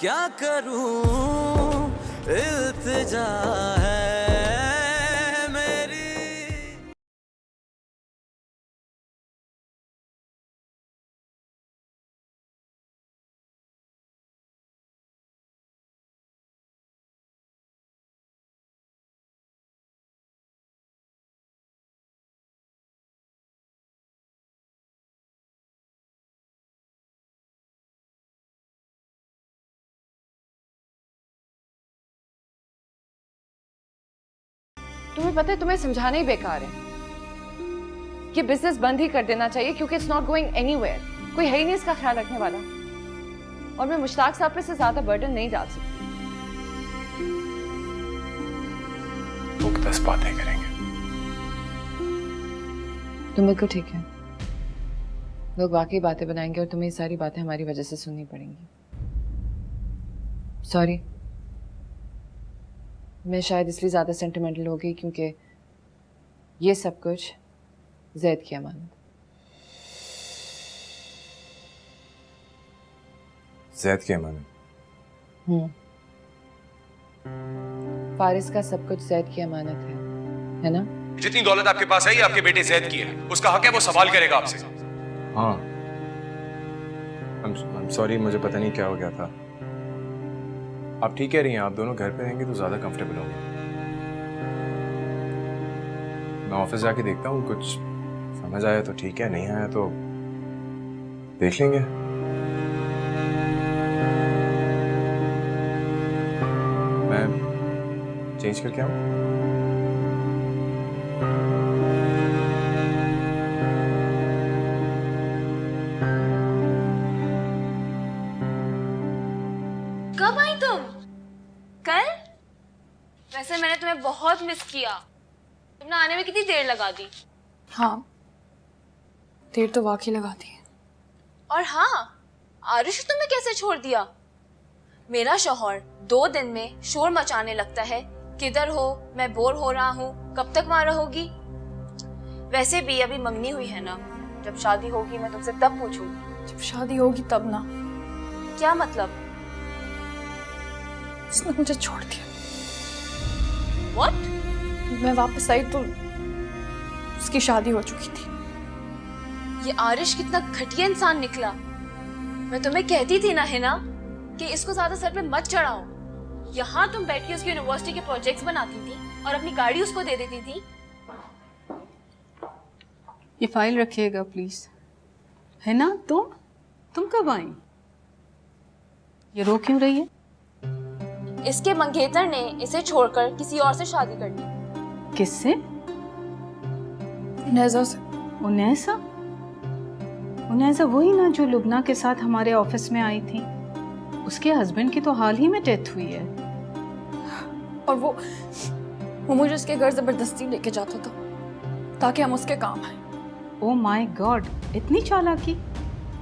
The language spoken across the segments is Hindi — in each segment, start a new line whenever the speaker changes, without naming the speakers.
क्या करूं, इल्तिजा है मेरी।
तुम्हें पता है तुम्हें समझाना ही बेकार है। ये बिजनेस बंद ही कर देना चाहिए क्योंकि इट्स नॉट गोइंग एनीवेयर। कोई है ही नहीं इसका ख्याल रखने वाला, और मैं मुश्ताक साहब पे से ज्यादा बर्डन नहीं डाल सकती।
वो 10 बातें करेंगे।
तुम बिल्कुल ठीक है, लोग वाकई बातें बनाएंगे और तुम्हें ये सारी बातें हमारी वजह से सुननी पड़ेंगी। सॉरी, मैं शायद इसलिए ज़्यादा सेंटिमेंटल हो गई क्योंकि ये सब कुछ ज़ैद की अमानत।
ज़ैद की अमानत?
फारिस का सब कुछ ज़ैद की अमानत है ना?
जितनी दौलत आपके पास है ये आपके बेटे ज़ैद की है, उसका हक है, वो सवाल करेगा आपसे।
हाँ, I'm sorry, मुझे पता नहीं क्या हो गया था। आप ठीक कह रही हैं, आप दोनों घर पे रहेंगे तो ज़्यादा कंफर्टेबल होंगे। मैं ऑफिस जाके देखता हूँ, कुछ समझ आया तो ठीक है, नहीं आया तो देख लेंगे। मैं चेंज करके आऊँ?
कब आई तुम? कल? वैसे मैंने तुम्हें बहुत मिस किया। तुमने आने में कितनी देर लगा दी?
हाँ, देर तो वाकई लगा दी है।
और हाँ, आरुष तुम्हें कैसे छोड़ दिया? मेरा शौहर 2 दिन में शोर मचाने लगता है, किधर हो, मैं बोर हो रहा हूँ, कब तक वहां रहोगी? वैसे भी अभी मंगनी हुई है ना, जब शादी होगी मैं तुमसे तब पूछूंगी।
जब शादी होगी तब ना।
क्या मतलब?
उसने मुझे छोड़ दिया।
What?
मैं वापस आई तो उसकी शादी हो चुकी थी।
ये आरिश कितना घटिया इंसान निकला। मैं तुम्हें कहती थी ना, है ना, कि इसको ज्यादा सर पे मत चढ़ाओ। यहाँ तुम बैठ के उसकी यूनिवर्सिटी के प्रोजेक्ट्स बनाती थी और अपनी गाड़ी उसको दे देती थी।
ये फाइल रखिएगा प्लीज। है ना, तुम कब आई? ये रो क्यों रही है?
इसके मंगेतर ने इसे छोड़कर किसी और से शादी कर ली।
किससे?
नेज़ा से।
उनैसा? उनैसा वही ना जो लुबना के साथ हमारे ऑफिस में आई थी? उसके हस्बैंड की तो हाल ही में डेथ हुई है।
और वो मुझे उसके घर जबरदस्ती लेके जाता था ताकि हम उसके काम आए।
ओह माय गॉड, इतनी चालाकी!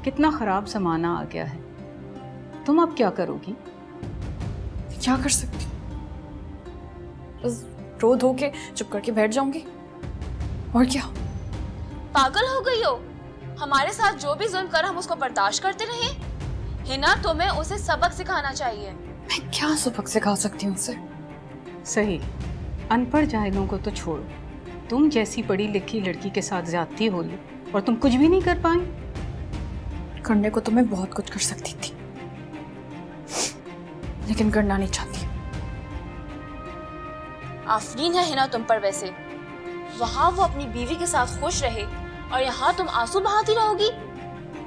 कितना खराब जमाना आ गया है। तुम अब क्या करोगी?
क्या कर सकती हूँ? बस रो धो के चुप करके बैठ जाऊंगी, और क्या।
पागल हो गई हो? हमारे साथ जो भी जुल्म कर हम उसको बर्दाश्त करते रहे? हिना, तुम्हें उसे सबक सिखाना चाहिए।
मैं क्या सबक सिखा सकती हूँ उसे?
सही, अनपढ़ जाहिलों को तो छोड़ो, तुम जैसी पढ़ी लिखी लड़की के साथ ज्यादती हो ली और तुम कुछ भी नहीं कर पाई।
करने को तो मैं बहुत कुछ कर सकती थी, लेकिन करना नहीं चाहती।
आफरीन है हिना तुम पर। वैसे वहां वो अपनी बीवी के साथ खुश रहे और यहाँ तुम आंसू बहाती रहोगी।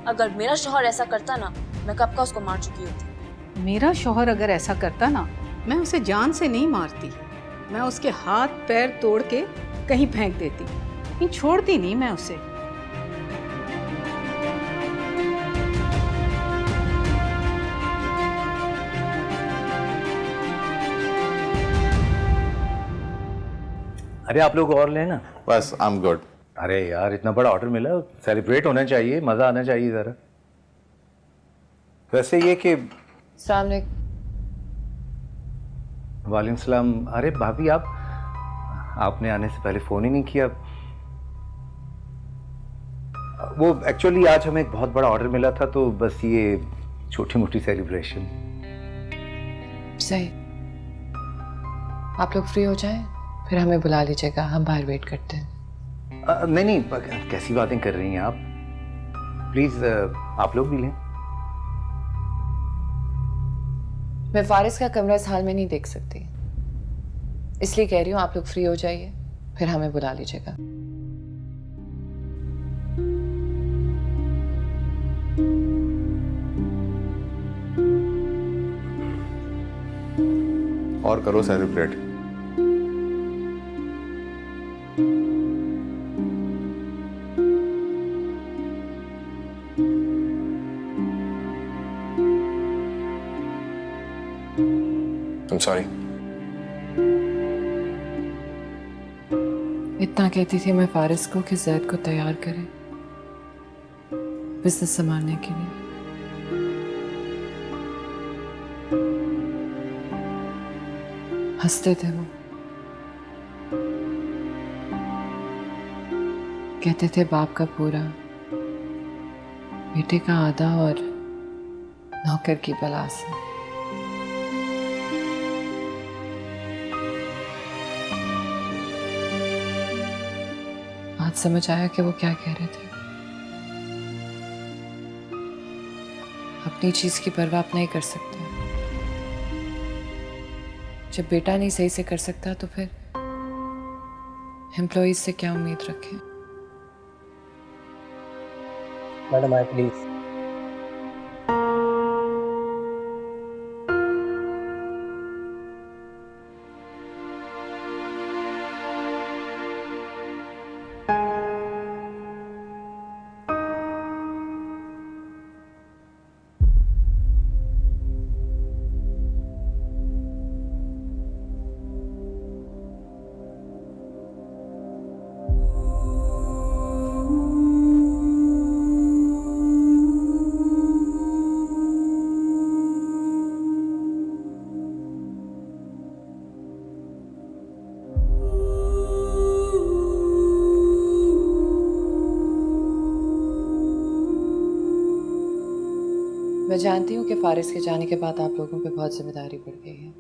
अगर मेरा शौहर ऐसा करता ना, मैं कब का उसको मार चुकी होती।
मेरा शौहर अगर ऐसा करता ना, मैं उसे जान से नहीं मारती, मैं उसके हाथ पैर तोड़ के कहीं फेंक देती, लेकिन छोड़ती नहीं मैं उसे।
अरे आप लोग और लेना।
बस आई एम गुड।
अरे यार, इतना बड़ा ऑर्डर मिला, सेलिब्रेट होना चाहिए, मजा आना चाहिए जरा। वैसे ये कि वालेकुम सलाम। अरे भाभी, आपने आने से पहले फोन ही नहीं किया। वो एक्चुअली आज हमें एक बहुत बड़ा ऑर्डर मिला था, तो बस ये छोटी मोटी सेलिब्रेशन।
सही, आप लोग फ्री हो जाएं, फिर हमें बुला लीजिएगा, हम बाहर वेट करते हैं।
नहीं नहीं, कैसी बातें कर रही हैं आप? प्लीज आप लोग भी लें।
मैं फारिस का कमरा इस हाल में नहीं देख सकती, इसलिए कह रही हूँ आप लोग फ्री हो जाइए, फिर हमें बुला लीजिएगा।
और करो सेलिब्रेट। I'm sorry.
इतना कहती थी मैं फारिस को कि जैद को तैयार करे बिजनेस संभालने के लिए। हंसते थे वो, कहते थे बाप का पूरा, बेटे का आधा और नौकर की बला से। आज समझ आया कि वो क्या कह रहे थे। अपनी चीज की परवाह आप नहीं कर सकते। जब बेटा नहीं सही से कर सकता तो फिर एम्प्लॉइज से क्या उम्मीद रखें।
Madam I please.
मैं जानती हूँ कि फारिस के जाने के बाद आप लोगों पे बहुत जिम्मेदारी बढ़ गई है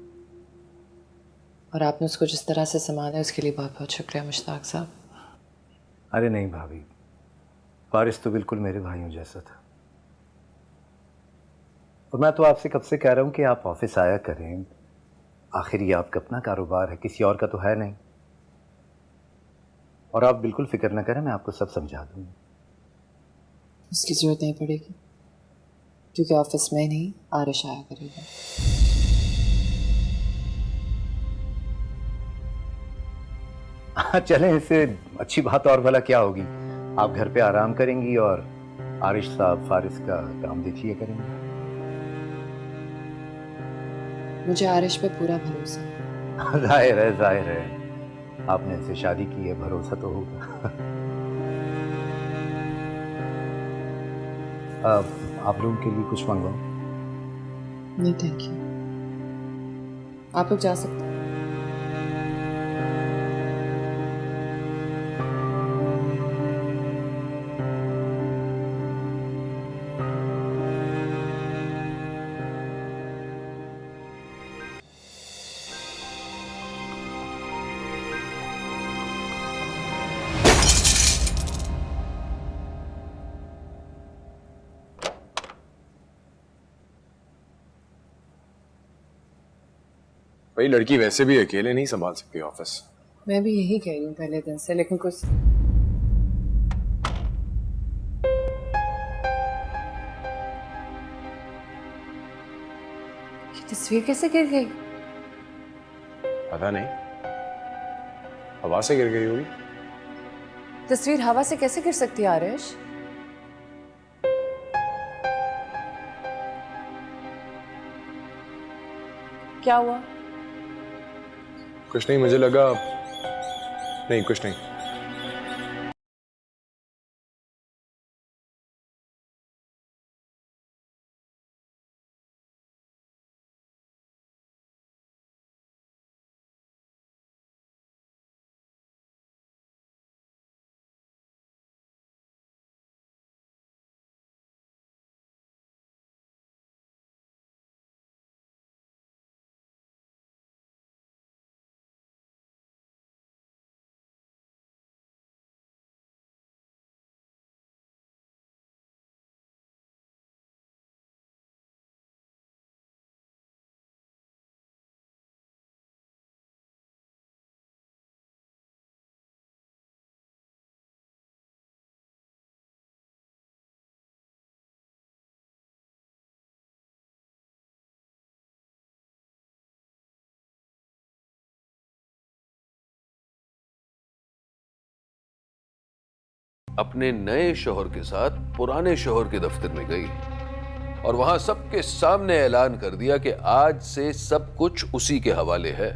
और आपने उसको जिस तरह से संभाला है उसके लिए बहुत बहुत शुक्रिया मुश्ताक साहब।
अरे नहीं भाभी, फारिस तो बिल्कुल मेरे भाइयों जैसा था। और मैं तो आपसे कब से कह रहा हूँ कि आप ऑफिस आया करें, आखिर ये आपका अपना कारोबार है, किसी और का तो है नहीं। और आप बिल्कुल फिक्र ना करें, मैं आपको सब समझा दूँगा।
उसकी जरूरत नहीं पड़ेगी क्योंकि ऑफिस में नहीं आरिश आया करेगा।
चलें, इससे अच्छी बात और भला क्या होगी। आप घर पे आराम करेंगी और आरिश साहब फारिस का काम देख लिया करेंगे।
मुझे आरिश पे पूरा भरोसा है।
जाहिर है आपने इनसे शादी की है, भरोसा तो होगा। आप लोगों के लिए कुछ मंगवाऊं?
नहीं थैंक यू, आप लोग जा सकते हैं।
भाई लड़की वैसे भी अकेले नहीं संभाल सकती ऑफिस।
मैं भी यही कह रही हूँ पहले दिन से, लेकिन कुछ ये तस्वीर कैसे गिर गई?
पता नहीं, हवा से गिर गई होगी।
तस्वीर हवा से कैसे गिर सकती है आरिश? क्या हुआ?
कुछ नहीं, मुझे लगा नहीं, कुछ नहीं।
अपने नए शौहर के साथ पुराने शौहर के दफ्तर में गई और वहां सबके सामने ऐलान कर दिया कि आज से सब कुछ उसी के हवाले है।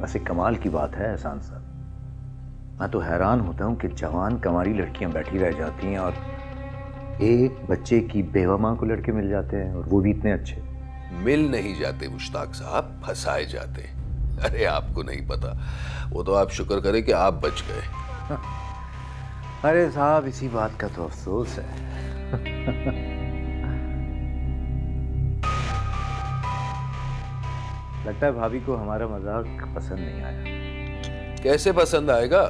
वैसे कमाल की बात है एहसान साहब, मैं तो हैरान होता हूं कि जवान कंवारी लड़कियां बैठी रह जाती हैं और एक बच्चे की बेवा मां को लड़के मिल जाते हैं, और वो भी इतने अच्छे।
मिल नहीं जाते मुश्ताक साहब, फंसाए जाते। अरे आपको नहीं पता, वो तो आप शुक्र करें कि आप बच गए।
अरे साहब इसी बात का तो अफसोस है। लगता है भाभी को हमारा मजाक पसंद नहीं आया।
कैसे पसंद आएगा?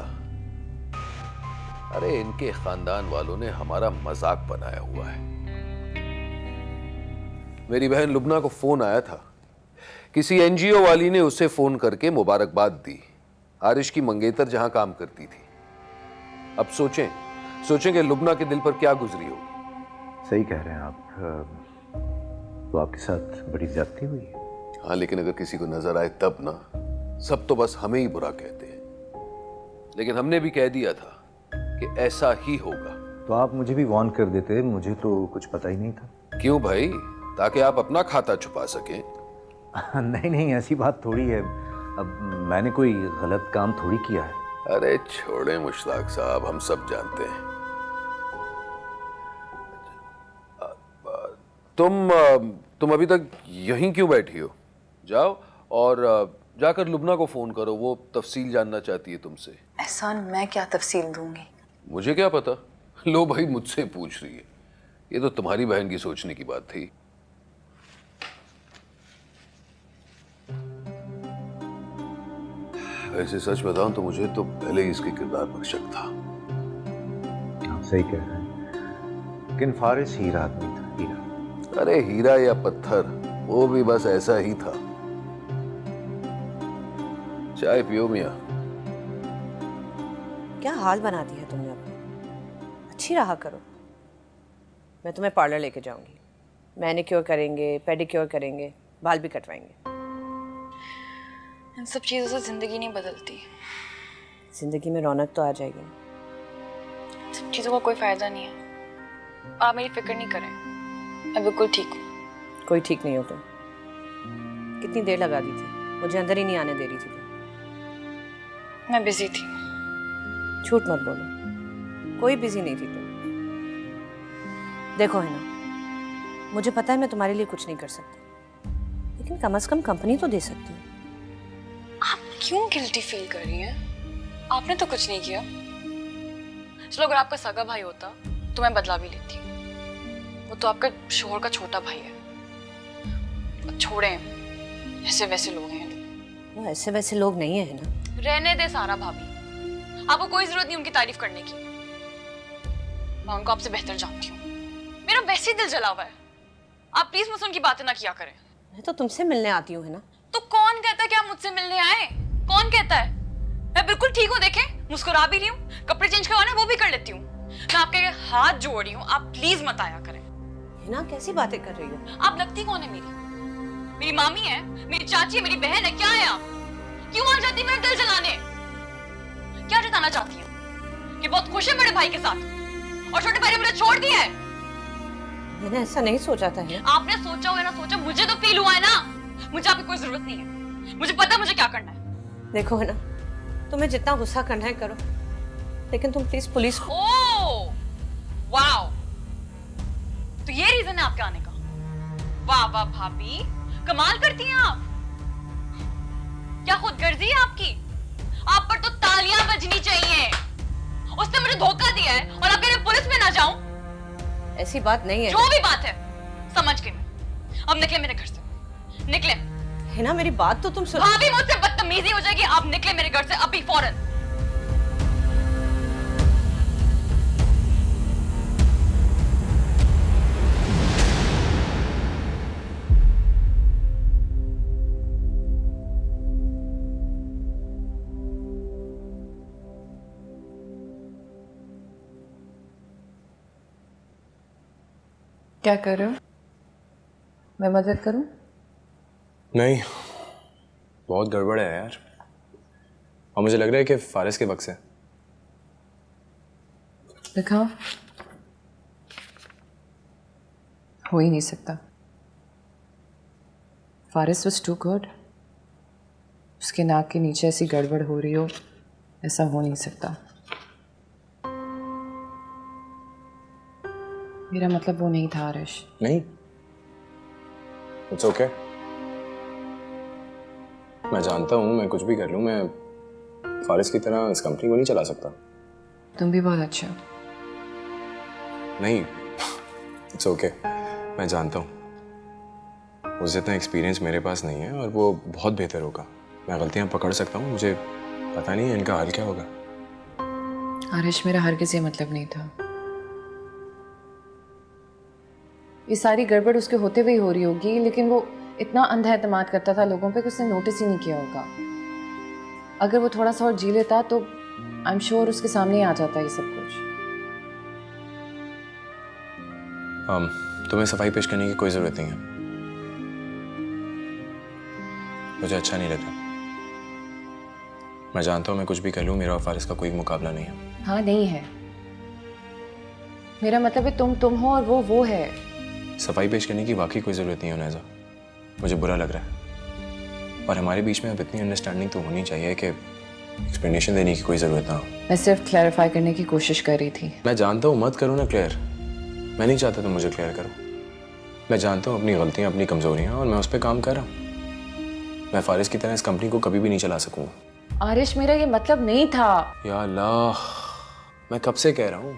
अरे इनके खानदान वालों ने हमारा मजाक बनाया हुआ है। मेरी बहन लुबना को फोन आया था, किसी एनजीओ वाली ने उसे फोन करके मुबारकबाद दी, आरिश की मंगेतर जहां काम करती थी। अब सोचें कि लुबना के दिल पर क्या गुजरी होगी।
सही कह रहे हैं आप। तो आपके साथ बड़ी ज्यादती हुई है?
हाँ, लेकिन अगर किसी को नजर आए तब ना, सब तो बस हमें ही बुरा कहते हैं। लेकिन हमने भी कह दिया था कि ऐसा ही होगा।
तो आप मुझे भी वार्न कर देते, मुझे तो कुछ पता ही नहीं था।
क्यों भाई? ताकि आप अपना खाता छुपा सकें।
नहीं, ऐसी बात थोड़ी है। अब मैंने कोई गलत काम थोड़ी किया है।
अरे छोड़े मुश्ताक साहब, हम सब जानते हैं। तुम अभी तक यहीं क्यों बैठी हो? जाओ और जाकर लुबना को फोन करो, वो तफसील जानना चाहती है तुमसे।
एहसान, मैं क्या तफसील दूंगी?
मुझे क्या पता? लो भाई, मुझसे पूछ रही है। ये तो तुम्हारी बहन की सोचने की बात थी। वैसे सच बताऊं तो मुझे तो पहले ही इसके किरदार पर शक था।
आप सही कह रहे हैं, लेकिन फारिस हीरा आदमी था, हीरा।
अरे हीरा या पत्थर, वो भी बस ऐसा ही था। चाय पियो मियां।
क्या हाल बना दिया है तुमने अपना? अच्छी रहा करो। मैं तुम्हें पार्लर लेके जाऊंगी, मैनिक्योर करेंगे, पेडिक्योर करेंगे, बाल भी कटवाएंगे।
इन सब चीज़ों से ज़िंदगी नहीं बदलती।
जिंदगी में रौनक तो आ जाएगी।
इन सब चीज़ों का कोई फ़ायदा नहीं है। आप मेरी फिक्र नहीं करें, मैं बिल्कुल ठीक हूँ।
कोई ठीक नहीं हो तुम। कितनी देर लगा दी थी, मुझे अंदर ही नहीं आने दे रही थी।
मैं बिजी थी।
झूठ मत बोलो, कोई बिजी नहीं थी तुम। देखो है ना, मुझे पता है मैं तुम्हारे लिए कुछ नहीं कर सकती, लेकिन कम से कम कंपनी तो दे सकती हूँ।
आप क्यों गिल्टी फील कर रही हैं? आपने तो कुछ नहीं किया। चलो अगर आपका सगा भाई होता तो मैं बदला भी लेती। वो तो आपका शोहर का छोटा भाई है। छोड़े, ऐसे वैसे लोग हैं।
वो ऐसे वैसे लोग नहीं है ना।
रहने दे सारा भाभी, आपको कोई जरूरत नहीं उनकी तारीफ करने की। मैं उनको आपसे बेहतर जानती हूँ। मेरा वैसे ही दिल जला हुआ है। आप प्लीज मुझसे उनकी बातें ना किया करें।
मैं तो तुमसे मिलने आती हूँ, है ना?
तो कौन कहता है कि आप मुझसे मिलने आए? कौन कहता है? मैं बिल्कुल ठीक हूँ, देखें, मुस्कुरा भी रही हूँ, कपड़े चेंज करवाना वो भी कर लेती हूँ। मैं आपके हाथ जोड़ रही हूँ, आप प्लीज मत आया करें।
है ना, कैसी बातें कर रही हो?
आप लगती कौन है मेरी? मेरी मामी है, मेरी चाची है, मेरी बहन है, क्या है आप? क्यों आ जाती मेरा दिल जलाने? क्या जताना चाहती हैं? कि बहुत खुश है बड़े भाई के साथ और छोटे भाई ने मुझे छोड़ दिया है?
मैंने ऐसा नहीं सोचा था। है
आपने सोचा हो या ना सोचा, मुझे तो फील हुआ है ना। मुझे आपकी कोई जरूरत नहीं है, मुझे पता है मुझे क्या करना है।
देखो है ना, तुम्हें जितना गुस्सा करना है करो, लेकिन तुम प्लीज पुलिस को।
ओह वाओ, तो ये रीजन है आपके आने का? वाह वाह भाभी, कमाल करती हैं आप। क्या खुदगर्जी है आपकी? आप पर तो तालियां बजनी चाहिए। उसने मुझे धोखा दिया है और अब मैं पुलिस में ना जाऊं?
ऐसी बात नहीं है।
जो भी बात है समझ गई मैं। अब निकले मेरे घर से, निकले।
है ना, मेरी बात तो तुम सुनो।
भाभी मुझसे बदतमीजी हो जाएगी। आप निकले मेरे घर से अभी, फौरन।
क्या कर रहे हो? मैं मदद करूं?
नहीं, बहुत गड़बड़ है यार, और मुझे लग रहा है कि फारिस के वक्त से।
दिखाओ। हो ही नहीं सकता। Faris was too good. उसके नाक के नीचे ऐसी गड़बड़ हो रही हो, ऐसा हो नहीं सकता। मेरा मतलब वो नहीं था आरिश।
नहीं, इट्स ओके। मैं जानता हूँ मैं कुछ भी कर लूँ, मैं फारिस की तरह इस कंपनी को नहीं चला सकता।
तुम भी बहुत अच्छे हो।
नहीं, इट्स ओके। मैं जानता हूँ उस जितना एक्सपीरियंस मेरे पास नहीं है और वो बहुत बेहतर होगा। मैं गलतियाँ पकड़ सकता हूँ, मुझे पता नहीं है इनका हाल क्या होगा।
आरिश, मेरा हरगिज़ ये मतलब नहीं था। ये सारी गड़बड़ उसके होते हुए हो रही होगी, लेकिन वो इतना अंधा एतमाद करता था लोगों पे कि उसने नोटिस ही नहीं किया होगा। अगर वो थोड़ा सा और जी लेता तो आई एम श्योर उसके सामने ही आ जाता ये सब कुछ।
तुम्हें सफाई पेश करने की कोई ज़रूरत नहीं है। मुझे अच्छा नहीं लगता। मैं जानता हूँ मैं कुछ भी कर लूँ, मेरा और फारिस का कोई मुकाबला नहीं है।
हाँ, नहीं है। मेरा मतलब है तुम हो और वो है।
सफाई पेश करने की वाकई कोई ज़रूरत नहीं है उनैज़ा। मुझे बुरा लग रहा है और हमारे बीच में अब इतनी अंडरस्टैंडिंग तो होनी चाहिए कि एक्सप्लेनेशन देने की कोई ज़रूरत ना हो।
मैं सिर्फ क्लैरिफाई करने की कोशिश कर रही थी।
मैं जानता हूँ, मत करो ना क्लियर। मैं नहीं चाहता तुम मुझे क्लियर करो। मैं जानता हूँ अपनी गलतियाँ, अपनी कमज़ोरियाँ, और मैं उस पर काम कर रहा हूँ। मैं फारिस की तरह इस कंपनी को कभी भी नहीं चला सकूँगा।
आरिश, मेरा ये मतलब नहीं था।
या अल्लाह, मैं कब से कह रहा हूँ,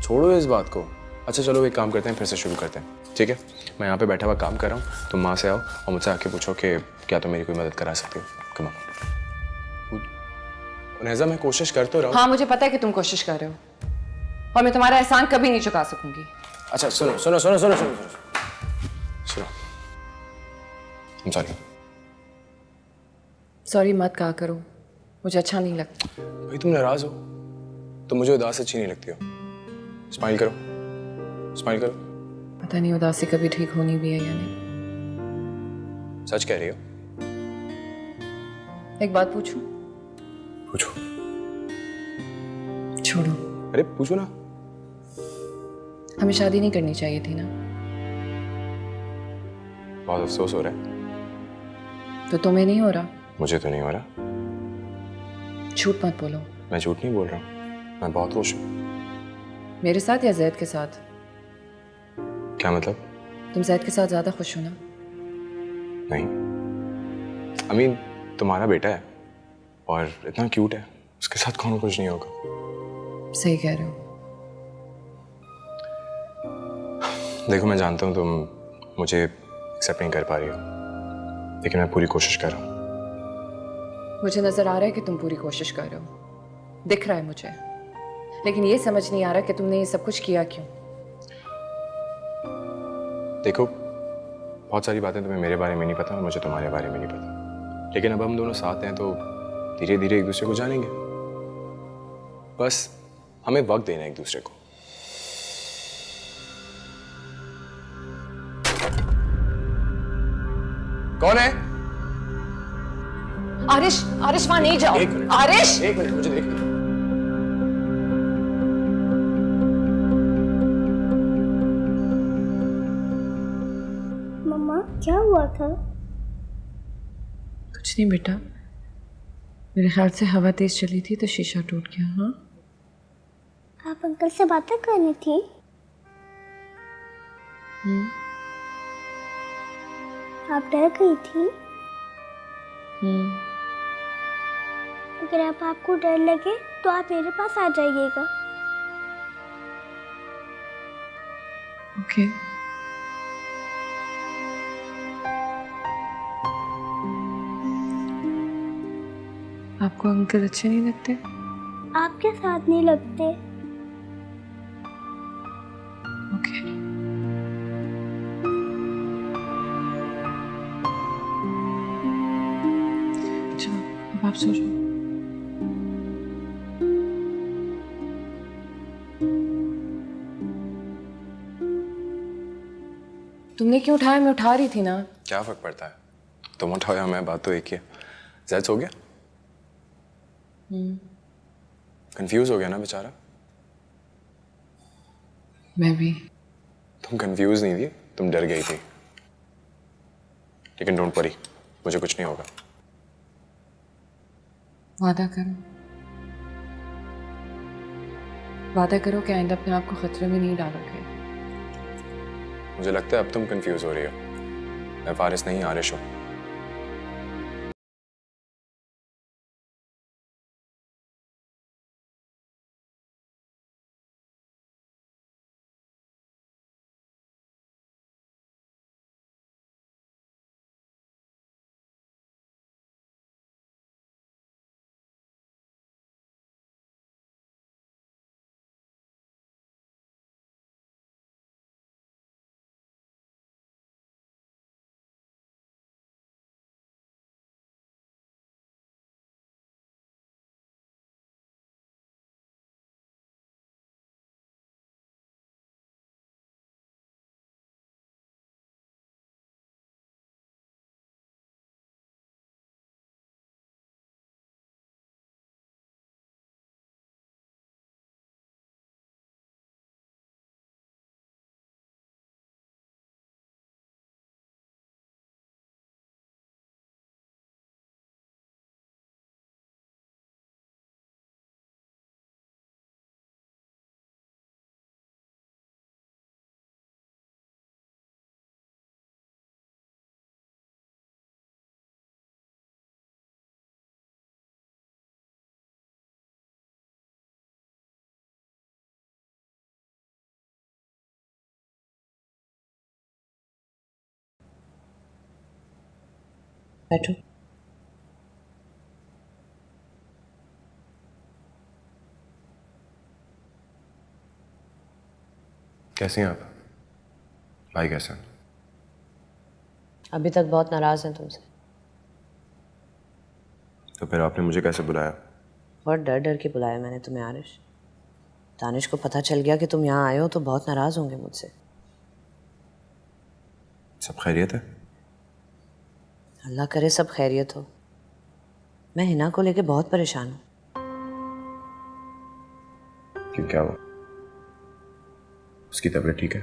छोड़ो इस बात को। अच्छा चलो एक काम करते हैं, फिर से शुरू करते हैं, ठीक है? मैं यहाँ पे बैठा हुआ काम कर रहा हूँ, तुम वहाँ से आओ और मुझसे आके पूछो कि क्या तुम मेरी कोई मदद करा सकते हो। Come on. उनैज़ा, मैं कोशिश कर तो रहा हूँ।
हाँ, मुझे पता है कि तुम कोशिश कर रहे हो और मैं तुम्हारा एहसान कभी नहीं चुका सकूंगी।
अच्छा सुनो सुनो सुनो सुनो सुनो सुनो, I'm sorry।
सॉरी मत कहा करो, मुझे अच्छा नहीं लगता।
भाई तुम नाराज हो तो मुझे उदास अच्छी नहीं लगती हो। स्माइल करो, स्माइल करो।
पता नहीं उदासी कभी ठीक होनी भी है या नहीं।
सच कह रही हो?
एक बात पूछूं?
पूछो।
छोड़ो।
अरे पूछो ना।
हमें शादी नहीं करनी चाहिए थी ना?
बहुत अफसोस हो रहा है।
तो तुम्हें नहीं हो रहा?
मुझे तो नहीं हो रहा।
झूठ मत बोलो।
मैं झूठ नहीं बोल रहा हूँ, मैं बहुत खुश हूँ।
मेरे साथ या जैद के साथ?
क्या मतलब?
तुम जैद के साथ ज्यादा खुश हो ना?
नहीं, अमीन तुम्हारा बेटा है और इतना क्यूट है, उसके साथ कौन खुश नहीं होगा।
सही कह रहे हो।
देखो मैं जानता हूँ तुम मुझे एक्सेप्ट नहीं कर पा रही हो, लेकिन मैं पूरी कोशिश कर रहा हूँ।
मुझे नजर आ रहा है कि तुम पूरी कोशिश कर रहे हो, दिख रहा है मुझे, लेकिन ये समझ नहीं आ रहा कि तुमने ये सब कुछ किया क्यों।
देखो बहुत सारी बातें तुम्हें मेरे बारे में नहीं पता और मुझे तुम्हारे बारे में नहीं पता, लेकिन अब हम दोनों साथ हैं तो धीरे धीरे एक दूसरे को जानेंगे। बस हमें वक्त देना है एक दूसरे को। कौन है?
आरिश, आरिश वहां नहीं जाओ। आरिश,
एक मिनट मुझे देखने।
मम्मा क्या हुआ था?
कुछ नहीं बेटा, मेरे ख्याल से हवा तेज चली थी तो शीशा टूट गया। हाँ,
आप अंकल से बातें करनी थी? आप डर गई थी? अगर अब आपको डर लगे तो आप मेरे पास आ जाइएगा।
ओके। आपको अंकल अच्छे नहीं लगते?
आपके साथ नहीं लगते।
ओके। चलो अब आप सो जाओ। तुमने क्यों उठाया? मैं उठा रही थी ना।
क्या फर्क पड़ता है, तुम उठाओ या मैं, बात तो एक ही है। जैद सो गया? कंफ्यूज हो गया ना बेचारा?
मैं भी।
तुम कंफ्यूज नहीं थी, तुम डर गई थी। लेकिन डोंट वरी, मुझे कुछ नहीं होगा।
वादा करो, वादा करो कि आइंदा अपने आप को खतरे में नहीं डालोगे।
मुझे लगता है अब तुम कंफ्यूज हो रही हो। मैं फारिस नहीं, आरिश हूं।
बैठो।
कैसी हैं आप? भाई कैसे हैं?
अभी तक बहुत नाराज हैं तुमसे।
तो फिर आपने मुझे कैसे बुलाया?
बहुत डर डर के बुलाया मैंने तुम्हें आरिश। दानिश को पता चल गया कि तुम यहाँ आए हो तो बहुत नाराज होंगे मुझसे।
सब खैरियत है?
अल्लाह करे सब खैरियत हो। मैं हिना को लेके बहुत परेशान हूँ।
क्यों, क्या हुआ? उसकी तबीयत ठीक है?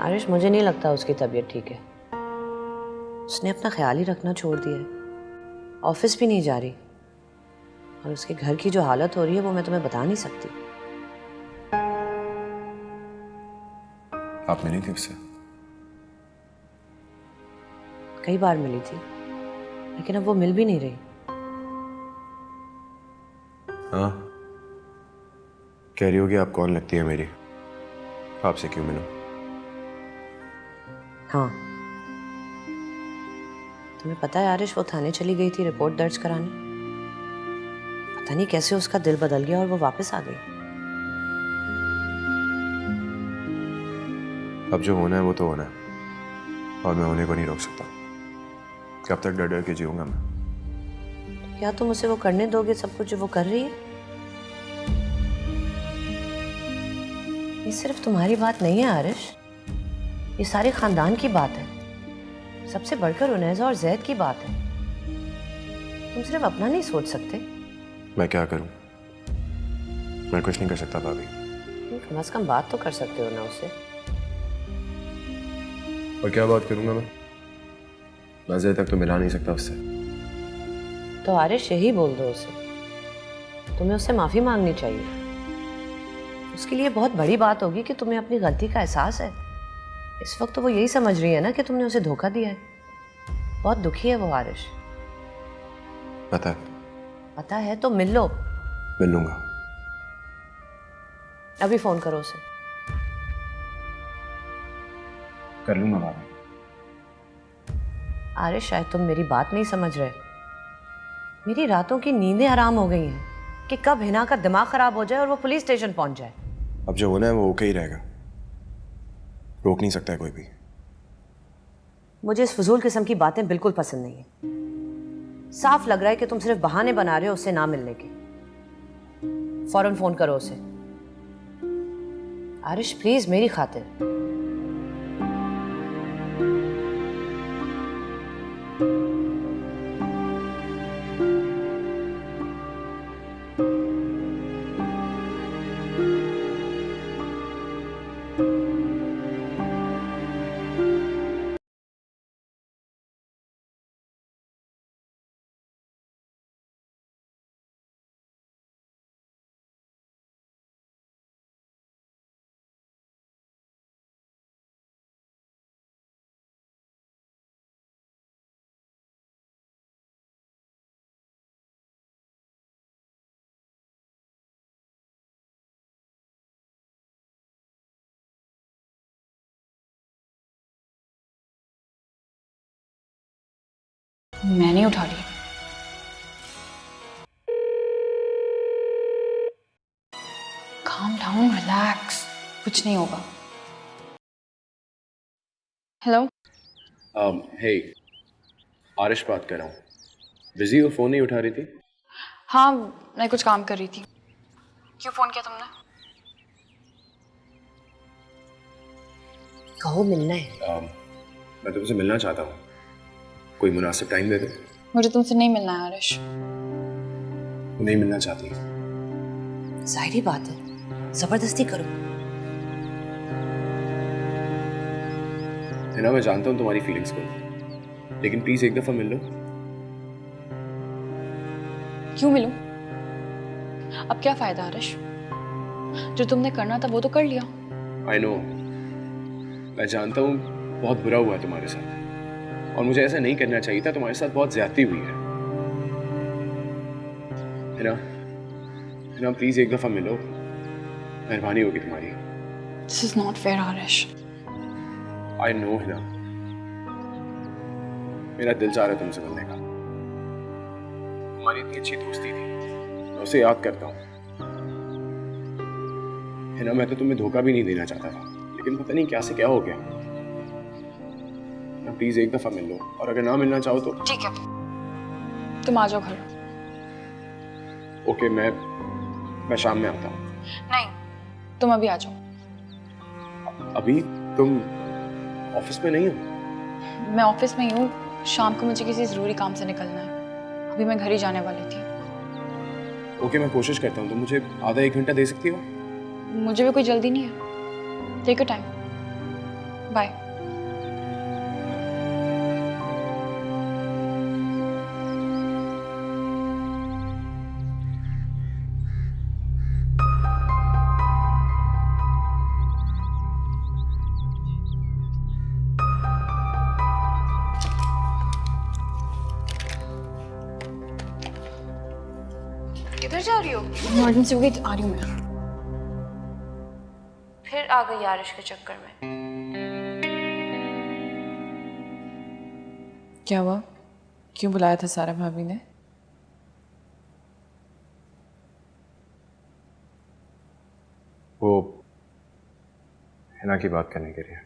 आरिश मुझे नहीं लगता उसकी तबीयत ठीक है। उसने अपना ख्याल ही रखना छोड़ दिया है। ऑफिस भी नहीं जा रही और उसके घर की जो हालत हो रही है वो मैं तुम्हें बता नहीं सकती।
आप मिली थी उससे?
कई बार मिली थी लेकिन अब वो मिल भी नहीं रही।
हाँ, कह रही होगी आप कौन लगती है मेरी, आपसे क्यों मिलूं?
हाँ, तुम्हें पता है आरिश वो थाने चली गई थी रिपोर्ट दर्ज कराने। पता नहीं कैसे उसका दिल बदल गया और वो वापस आ गई।
अब जो होना है वो तो होना है और मैं होने को नहीं रोक सकता। कब तक डर डर के जीऊंगा मैं?
क्या तुम उसे वो करने दोगे सब कुछ जो वो कर रही है? ये सिर्फ तुम्हारी बात नहीं है आरिश, ये सारे खानदान की बात है। सबसे बढ़कर उनैज़ा और जैद की बात है। तुम सिर्फ अपना नहीं सोच सकते।
मैं क्या करूं? मैं कुछ नहीं कर सकता भाभी।
कम से कम बात तो कर सकते हो ना उससे।
और क्या बात करूंगा मैं जैद तक तो मिला नहीं सकता उससे।
तो आरिश यही बोल दो उसे, तुम्हें उससे माफी मांगनी चाहिए। उसके लिए बहुत बड़ी बात होगी कि तुम्हें अपनी गलती का एहसास है। इस वक्त तो वो यही समझ रही है ना कि तुमने उसे धोखा दिया है। बहुत दुखी है वो आरिश।
पता है।
पता है तो मिल लो।
मिल लूंगा।
अभी फोन करो उसे।
कर लूंगा भाभी।
आरिश शायद तुम मेरी बात नहीं समझ रहे। मेरी रातों की नींदें हराम हो गई हैं कि कब हिना का दिमाग खराब हो जाए और वो पुलिस स्टेशन पहुंच जाए।
अब जो होना है वो ओके ही रहेगा, रोक नहीं सकता है कोई भी।
मुझे इस फजूल किस्म की बातें बिल्कुल पसंद नहीं है। साफ लग रहा है कि तुम सिर्फ बहाने बना रहे हो उससे ना मिलने के। फौरन फोन करो उसे। आरिश प्लीज मेरी खातिर।
मैं नहीं उठा रही। Calm down, relax. कुछ नहीं होगा। हेलो।
हे, आरिश बात कर रहा हूँ। बिजी हो, फोन नहीं उठा रही थी?
हाँ, मैं कुछ काम कर रही थी। क्यों फोन किया तुमने?
कहो, मिलना है।
मैं तुमसे मिलना चाहता हूँ। कोई मुनासिब टाइम दे दो।
मुझे तुमसे नहीं मिलना है आरिश।
नहीं मिलना चाहती?
जाहिर बात है, जबरदस्ती करो।
है ना, मैं जानता हूँ तुम्हारी फीलिंग्स को, लेकिन प्लीज एक दफा मिल लो।
क्यों मिलूं? अब क्या फायदा आरिश? जो तुमने करना था वो तो कर लिया।
आई नो, मैं जानता हूँ बहुत बुरा हुआ है तुम्हारे साथ, और मुझे ऐसा नहीं करना चाहिए था। तुम्हारे साथ बहुत ज्यादती हुई है ना? है ना, प्लीज एक दफा मिलो, मेहरबानी होगी तुम्हारी।
This is not fair, Aarish.
I know है ना, मेरा दिल चाह रहा है तुमसे मिलने का। हमारी इतनी अच्छी दोस्ती थी, मैं उसे याद करता हूँ। है ना, मैं तो तुम्हें धोखा भी नहीं देना चाहता था, लेकिन पता नहीं क्या से क्या हो गया ना। प्लीज एक दफा मिल लो, और अगर ना मिलना चाहो तो
ठीक है, तुम आ जाओ घर।
ओके, मैं शाम में आता हूँ।
नहीं, तुम अभी आ जाओ।
अभी? तुम ऑफिस में नहीं हो?
मैं ऑफिस में ही हूँ, शाम को मुझे किसी जरूरी काम से निकलना है। अभी मैं घर ही जाने वाली थी।
ओके, मैं कोशिश करता हूँ। तुम मुझे आधा एक घंटा दे सकती हो?
मुझे भी कोई जल्दी नहीं है। Take your time. बाय। किधर जा रही हो? इमरजेंसी हो गई, आ रही हूँ मैं।
फिर आ गई आरिश के चक्कर में।
क्या हुआ? क्यों बुलाया था सारा भाभी ने?
वो हिना की बात करने के लिए।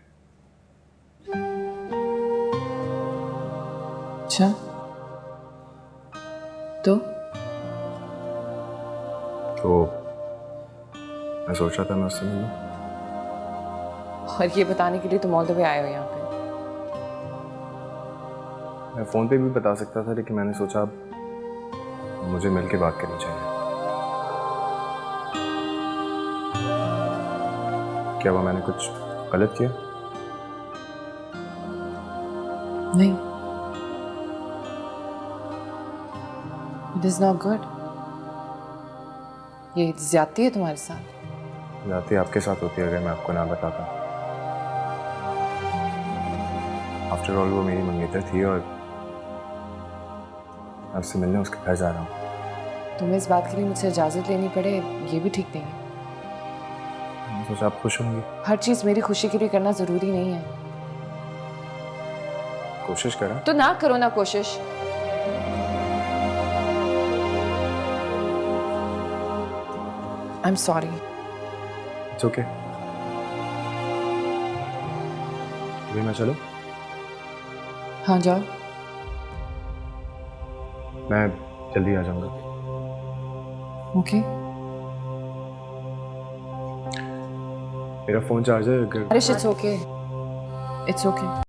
अच्छा, तो
मैं सोच रहा था मैं उससे मिलूं।
और ये बताने के लिए तुम ऑल द वे आए हो यहाँ पे?
मैं फोन पे भी बता सकता था, लेकिन मैंने सोचा अब मुझे मिल के बात करनी चाहिए। क्या हुआ, मैंने कुछ गलत किया?
नहीं, इट इज नॉट गुड। ये ज्यादती है तुम्हारे साथ।
जाती आपके साथ होती है अगर मैं आपको ना बताता। आफ्टर ऑल वो मेरी मंगेतर थी, और आपसे मिलने उसके घर जा रहा हूँ।
तुम्हें इस बात के लिए मुझसे इजाजत लेनी पड़े, ये भी ठीक नहीं है।
मैंने सोचा आप खुश होंगी।
हर चीज मेरी खुशी के लिए करना जरूरी नहीं है।
कोशिश करा
तो ना करो ना कोशिश। I am sorry.
It's okay. अभी मैं चलूं?
हाँ जाओ।
मैं जल्दी आ जाऊंगा।
ओके।
मेरा फोन चार्जर
अरे it's okay, it's okay.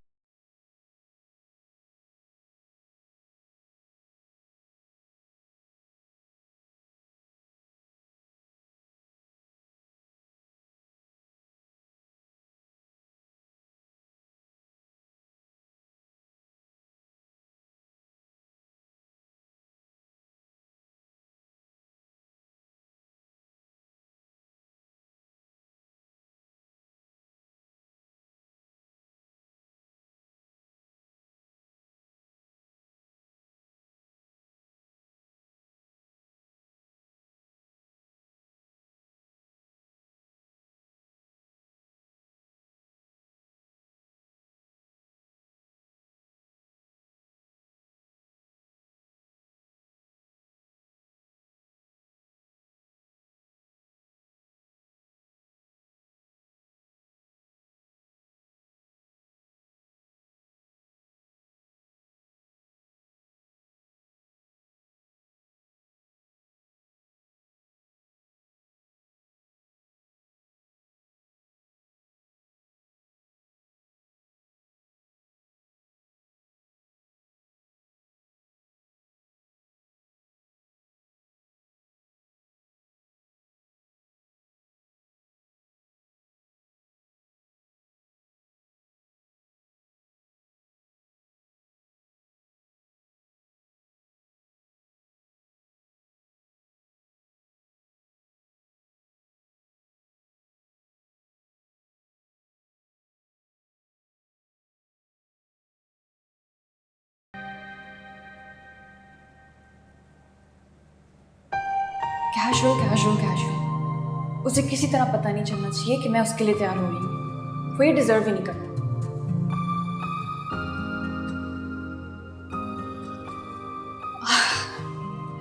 Casual casual casual, उसे किसी तरह पता नहीं चलना चाहिए कि मैं उसके लिए तैयार हो रही हूँ। वो ये डिजर्व ही नहीं करता।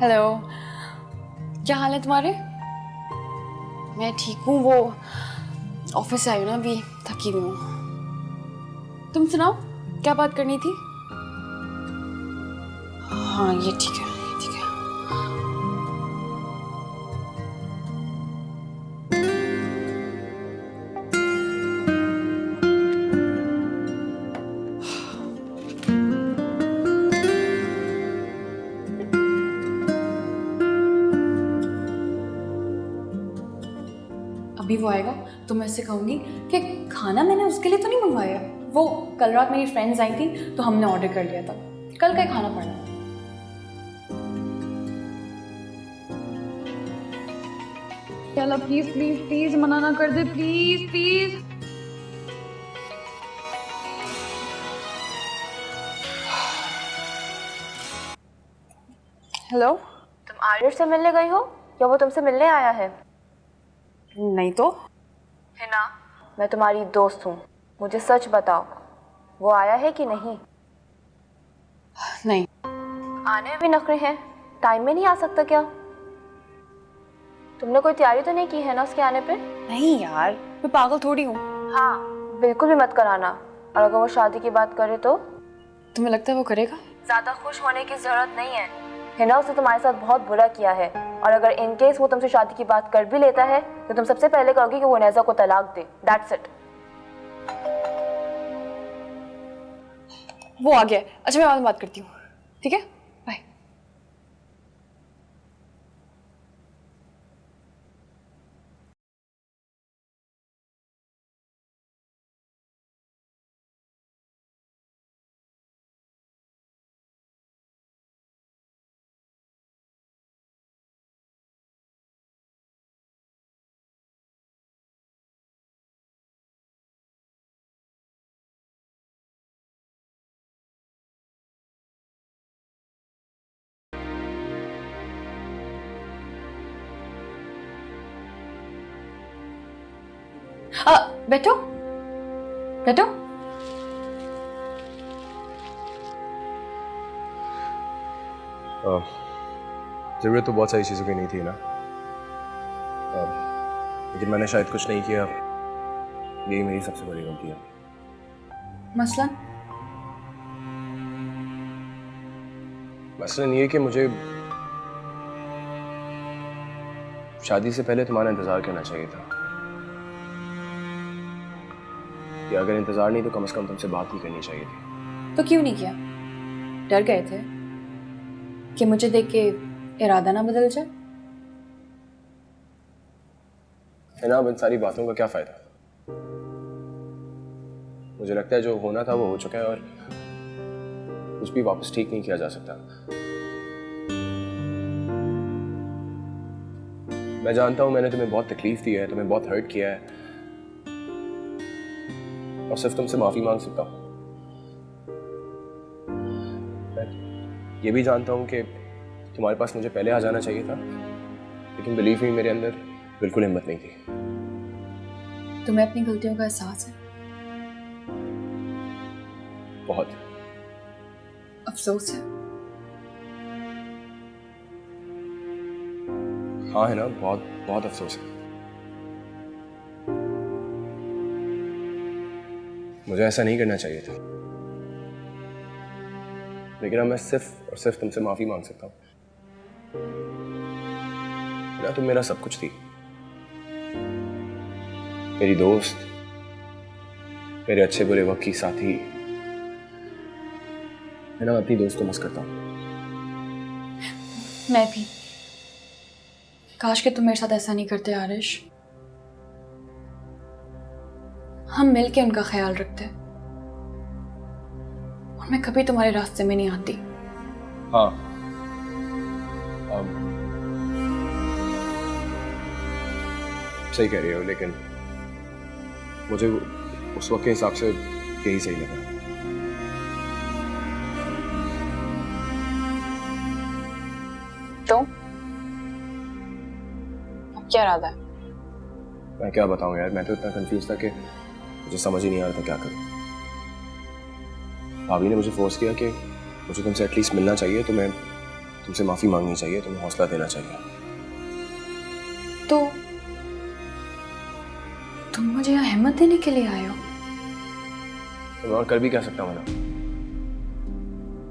हेलो, क्या हाल है तुम्हारे? मैं ठीक हूँ। वो ऑफिस से आई हूँ ना, अभी थकी हुई हूँ। तुम सुनाओ, क्या बात करनी थी? हाँ ये ठीक है, ये ठीक है। अभी वो आएगा तो मैं उससे कहूँगी कि खाना मैंने उसके लिए तो नहीं मंगवाया। वो कल रात मेरी फ्रेंड्स आई थी तो हमने ऑर्डर कर लिया था। कल का ही खाना पड़ा। चलो प्लीज प्लीज प्लीज मना ना कर दे, प्लीज प्लीज। हेलो,
तुम आर्यश से मिलने गई हो या वो तुमसे मिलने आया है?
नहीं तो।
हिना, मैं तुम्हारी दोस्त हूँ, मुझे सच बताओ, वो आया है कि नहीं?
नहीं।
आने में भी नखरे हैं, टाइम में नहीं आ सकता क्या? तुमने कोई तैयारी तो नहीं की है ना उसके आने पे?
नहीं यार, मैं पागल थोड़ी हूँ।
हाँ, बिल्कुल भी मत कराना। और अगर वो शादी की बात करे तो?
तुम्हें लगता है वो करेगा?
ज्यादा खुश होने की जरूरत नहीं है। हिना, उसने तुम्हारे साथ बहुत बुरा किया है, और अगर इन केस वो तुमसे शादी की बात कर भी लेता है तो तुम सबसे पहले कहोगी कि वो नेज़ा को तलाक दे। That's it.
वो आ गया है। अच्छा, मैं बाद में बात करती हूँ, ठीक है? बाय। बैठो बैठो।
ज़रूरत तो बहुत सारी चीज़ों की नहीं थी ना, लेकिन मैंने शायद कुछ नहीं किया, यही मेरी सबसे बड़ी गलती है।
मसलन?
मसलन ये कि मुझे शादी से पहले तुम्हारा इंतज़ार करना चाहिए था, या अगर इंतज़ार नहीं तो कम से कम तुमसे बात ही करनी चाहिए थी।
तो क्यों नहीं किया? डर गए थे कि मुझे देख के इरादा ना बदल जाए?
है ना, अब इन सारी बातों का क्या फ़ायदा? मुझे लगता है जो होना था वो हो चुका है, और कुछ भी वापस ठीक नहीं किया जा सकता। मैं जानता हूं मैंने तुम्हें बहुत तकलीफ दी है, तुम्हें बहुत हर्ट किया है, और सिर्फ तुमसे माफी मांग सकता हूं। मैं ये भी जानता हूं कि तुम्हारे पास मुझे पहले आ जाना चाहिए था, लेकिन बिलीव मी, मेरे अंदर बिल्कुल हिम्मत नहीं थी।
तुम्हें अपनी गलतियों का एहसास है?
बहुत।
अफसोस है?
हाँ है ना, बहुत बहुत अफसोस है। मुझे ऐसा नहीं करना चाहिए था, लेकिन अब मैं सिर्फ और सिर्फ तुमसे माफी मांग सकता हूँ। ना, तुम मेरा सब कुछ थी, मेरी दोस्त, मेरे अच्छे बुरे वक्त की साथी। मैं अपनी दोस्त को मिस करता हूँ।
मैं भी। काश कि तुम मेरे साथ ऐसा नहीं करते आरिश। हम मिलके उनका ख्याल रखते, और मैं कभी तुम्हारे रास्ते में नहीं आती।
हाँ, सही कह रही हो, लेकिन मुझे उस वक्त के हिसाब से यही सही लगा।
तो क्या इरादा है?
मैं क्या बताऊं यार, मैं तो इतना कंफ्यूज था कि मुझे समझ ही नहीं आ रहा था क्या करूं। भाभी ने मुझे फोर्स किया कि मुझे तुमसे एटलीस्ट मिलना चाहिए, तुम्हें तुमसे माफी मांगनी चाहिए, तुम्हें हौसला देना चाहिए।
तो तुम मुझे यहाँ हिम्मत देने के लिए आए हो?
तो मैं और कर भी क्या सकता हूँ ना,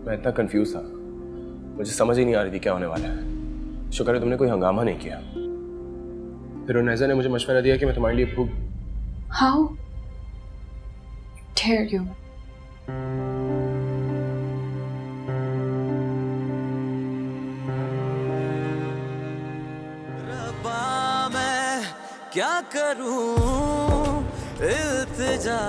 मैं इतना कंफ्यूज था, मुझे समझ ही नहीं आ रही थी क्या होने वाला है। शुक्र है तुमने कोई हंगामा नहीं किया। फिर उन्हेज़ा ने मुझे मशवरा दिया कि मैं तुम्हारे लिए खूब।
How dare you?
रब्बा मैं क्या करूं, इल्तिजा